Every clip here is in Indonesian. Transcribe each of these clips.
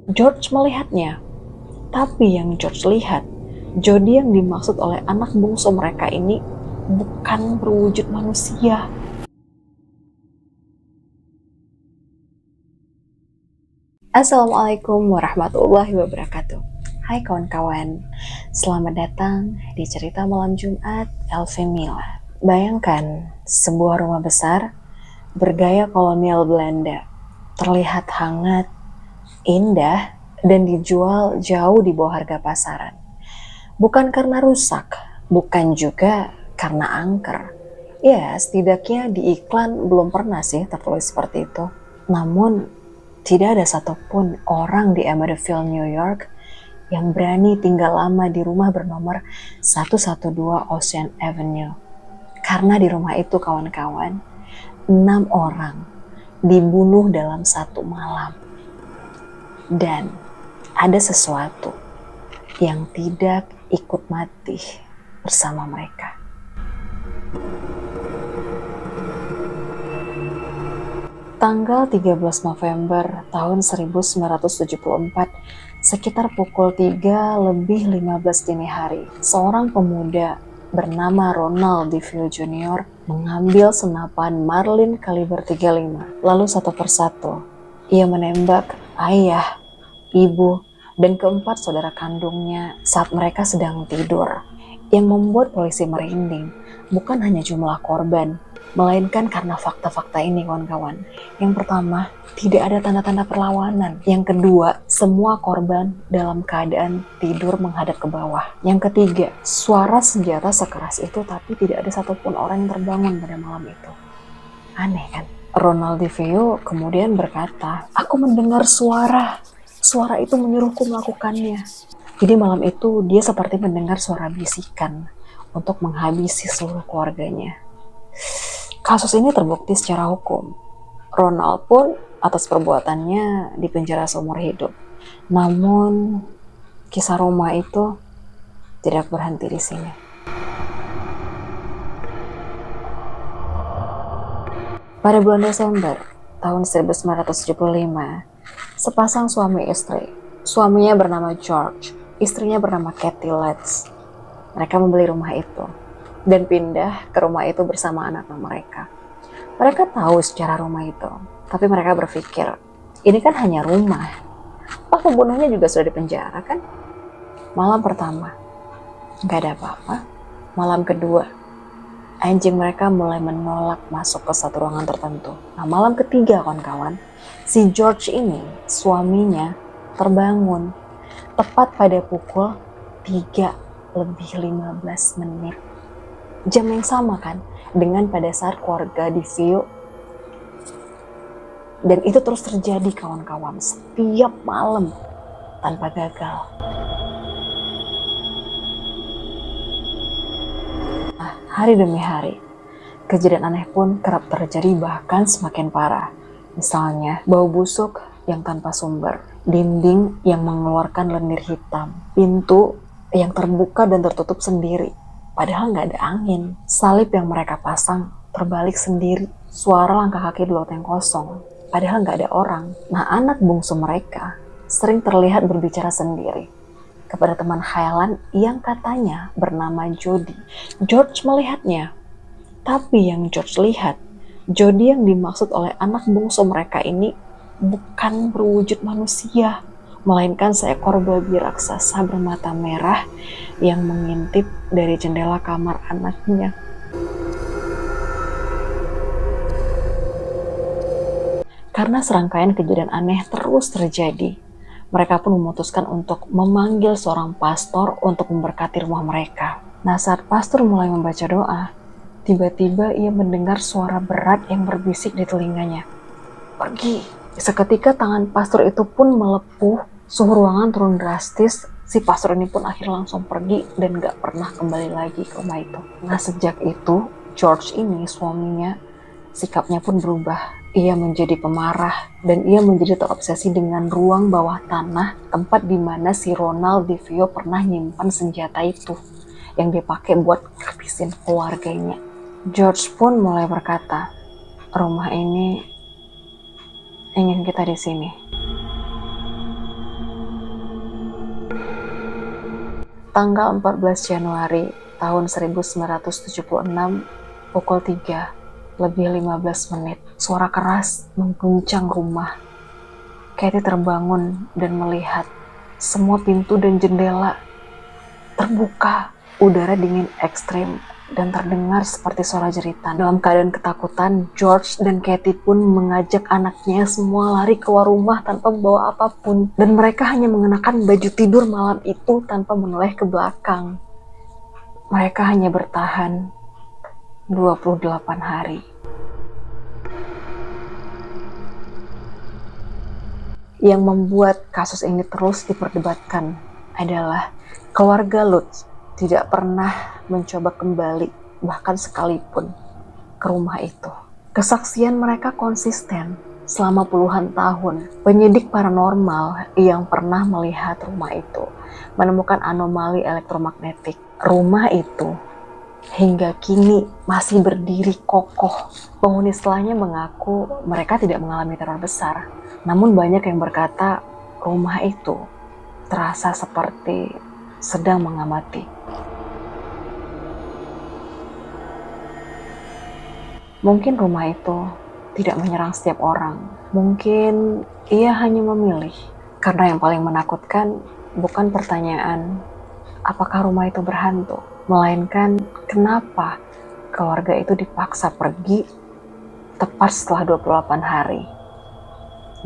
George melihatnya, tapi yang George lihat, Jody yang dimaksud oleh anak bungsu mereka ini bukan berwujud manusia. Assalamualaikum warahmatullahi wabarakatuh. Hai kawan-kawan, selamat datang di cerita malam Jumat Elvi Mila. Bayangkan sebuah rumah besar bergaya kolonial Belanda, terlihat hangat, indah, dan dijual jauh di bawah harga pasaran. Bukan karena rusak, bukan juga karena angker. Ya, setidaknya di iklan belum pernah sih tertulis seperti itu. Namun, tidak ada satupun orang di Amityville, New York yang berani tinggal lama di rumah bernomor 112 Ocean Avenue. Karena di rumah itu, kawan-kawan, 6 orang dibunuh dalam satu malam. Dan ada sesuatu yang tidak ikut mati bersama mereka. Tanggal 13 November tahun 1974, sekitar pukul 3:15 dini hari, seorang pemuda bernama Ronald DeVille Jr. mengambil senapan Marlin kaliber 35. Lalu satu persatu, ia menembak ayah, ibu, dan keempat saudara kandungnya saat mereka sedang tidur. Yang membuat polisi merinding bukan hanya jumlah korban, melainkan karena fakta-fakta ini, kawan-kawan. Yang pertama, tidak ada tanda-tanda perlawanan. Yang kedua, semua korban dalam keadaan tidur menghadap ke bawah. Yang ketiga, suara senjata sekeras itu tapi tidak ada satupun orang yang terbangun pada malam itu. Aneh kan? Ronald DeVille kemudian berkata, "Aku mendengar suara. Suara itu menyuruhku melakukannya." Jadi malam itu dia seperti mendengar suara bisikan untuk menghabisi seluruh keluarganya. Kasus ini terbukti secara hukum. Ronald pun atas perbuatannya dipenjara seumur hidup. Namun kisah Roma itu tidak berhenti di sini. Pada bulan Desember tahun 1975, sepasang suami istri, suaminya bernama George, istrinya bernama Kathy Letts. Mereka membeli rumah itu dan pindah ke rumah itu bersama anak-anak mereka. Mereka tahu secara rumah itu, tapi mereka berpikir, ini kan hanya rumah. Oh, pembunuhnya juga sudah dipenjara kan? Malam pertama, nggak ada apa-apa. Malam kedua, anjing mereka mulai menolak masuk ke satu ruangan tertentu. Nah, malam ketiga, kawan-kawan, si George ini, suaminya, terbangun tepat pada pukul 3:15. Jam yang sama kan dengan pada saat keluarga DeVille. Dan itu terus terjadi, kawan-kawan, setiap malam tanpa gagal. Nah, hari demi hari, kejadian aneh pun kerap terjadi, bahkan semakin parah. Misalnya, bau busuk yang tanpa sumber, dinding yang mengeluarkan lendir hitam, pintu yang terbuka dan tertutup sendiri, padahal nggak ada angin, salib yang mereka pasang terbalik sendiri, suara langkah kaki di loteng kosong, padahal nggak ada orang. Nah, anak bungsu mereka sering terlihat berbicara sendiri kepada teman khayalan yang katanya bernama Jody. George melihatnya, tapi yang George lihat, Jody yang dimaksud oleh anak bungsu mereka ini bukan berwujud manusia, melainkan seekor babi raksasa bermata merah yang mengintip dari jendela kamar anaknya. Karena serangkaian kejadian aneh terus terjadi, mereka pun memutuskan untuk memanggil seorang pastor untuk memberkati rumah mereka. Nah, saat pastor mulai membaca doa, tiba-tiba ia mendengar suara berat yang berbisik di telinganya. "Pergi." Seketika tangan pastor itu pun melepuh, suhu ruangan turun drastis. Si pastor ini pun akhirnya langsung pergi dan gak pernah kembali lagi ke rumah itu. Nah, sejak itu, George ini, suaminya, sikapnya pun berubah. Ia menjadi pemarah dan ia menjadi terobsesi dengan ruang bawah tanah, tempat di mana si Ronald DeVille pernah nyimpan senjata itu yang dipakai buat ngabisin keluarganya. George pun mulai berkata, "Rumah ini ingin kita di sini." Tanggal 14 Januari tahun 1976 pukul 3 lebih 15 menit, suara keras mengguncang rumah. Katie terbangun dan melihat semua pintu dan jendela terbuka. Udara dingin ekstrim dan terdengar seperti suara jeritan. Dalam keadaan ketakutan, George dan Katie pun mengajak anaknya semua lari keluar rumah tanpa membawa apapun. Dan mereka hanya mengenakan baju tidur malam itu tanpa menoleh ke belakang. Mereka hanya bertahan 28 hari. Yang membuat kasus ini terus diperdebatkan adalah keluarga Lutz tidak pernah mencoba kembali, bahkan sekalipun, ke rumah itu. Kesaksian mereka konsisten selama puluhan tahun. Penyidik paranormal yang pernah melihat rumah itu menemukan anomali elektromagnetik. Rumah itu hingga kini masih berdiri kokoh. Penghuni setelahnya mengaku mereka tidak mengalami teror besar. Namun banyak yang berkata rumah itu terasa seperti sedang mengamati. Mungkin rumah itu tidak menyerang setiap orang. Mungkin ia hanya memilih. Karena yang paling menakutkan bukan pertanyaan apakah rumah itu berhantu, melainkan kenapa keluarga itu dipaksa pergi tepat setelah 28 hari.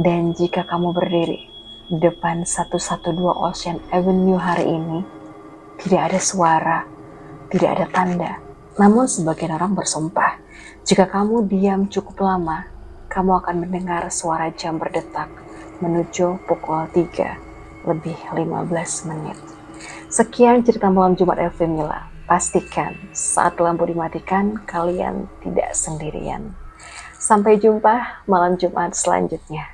Dan jika kamu berdiri di depan 112 Ocean Avenue hari ini, tidak ada suara, tidak ada tanda. Namun sebagian orang bersumpah, jika kamu diam cukup lama, kamu akan mendengar suara jam berdetak menuju pukul 3 lebih 15 menit. Sekian cerita malam Jumat Elvi Mila. Pastikan saat lampu dimatikan, kalian tidak sendirian. Sampai jumpa malam Jumat selanjutnya.